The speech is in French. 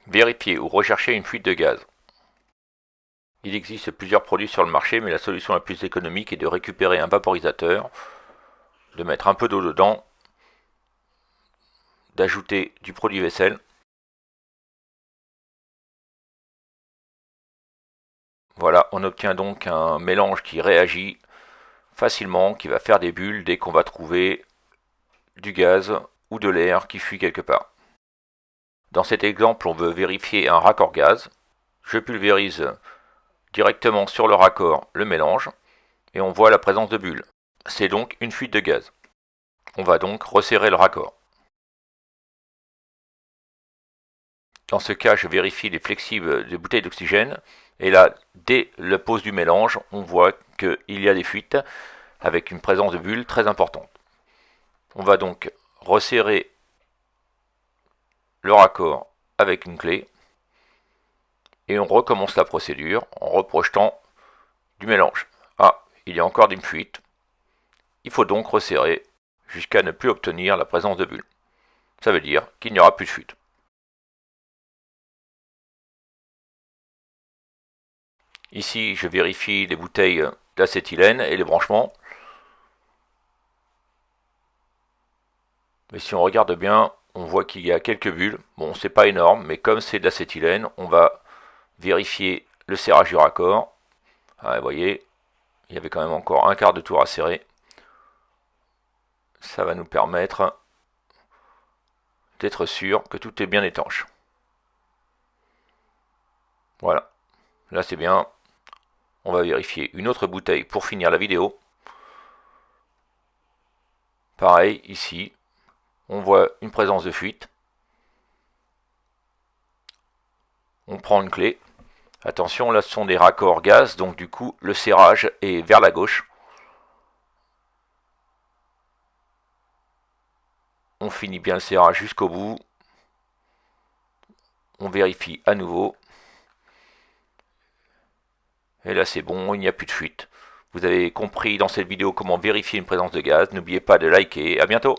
Vérifier ou rechercher une fuite de gaz. Il existe plusieurs produits sur le marché, mais la solution la plus économique est de récupérer un vaporisateur, de mettre un peu d'eau dedans, d'ajouter du produit vaisselle. Voilà, on obtient donc un mélange qui réagit facilement, qui va faire des bulles dès qu'on va trouver du gaz ou de l'air qui fuit quelque part. Dans cet exemple, on veut vérifier un raccord gaz. Je pulvérise directement sur le raccord le mélange et on voit la présence de bulles. C'est donc une fuite de gaz. On va donc resserrer le raccord. Dans ce cas, je vérifie les flexibles des bouteilles d'oxygène et là, dès la pose du mélange, on voit qu'il y a des fuites avec une présence de bulles très importante. On va donc resserrer le raccord avec une clé et on recommence la procédure en reprojetant du mélange. Ah, il y a encore des fuites. Il faut donc resserrer jusqu'à ne plus obtenir la présence de bulles. Ça veut dire qu'il n'y aura plus de fuite. Ici, je vérifie les bouteilles d'acétylène et les branchements. Mais si on regarde bien, on voit qu'il y a quelques bulles. Bon, c'est pas énorme, mais comme c'est de l'acétylène, on va vérifier le serrage du raccord. Ah, vous voyez, il y avait quand même encore un quart de tour à serrer. Ça va nous permettre d'être sûr que tout est bien étanche. Voilà, là c'est bien. On va vérifier une autre bouteille pour finir la vidéo. Pareil, ici, on voit une présence de fuite. On prend une clé. Attention, là ce sont des raccords gaz, donc du coup le serrage est vers la gauche. On finit bien le serrage jusqu'au bout. On vérifie à nouveau. Et là c'est bon, il n'y a plus de fuite. Vous avez compris dans cette vidéo comment vérifier une présence de gaz. N'oubliez pas de liker. À bientôt.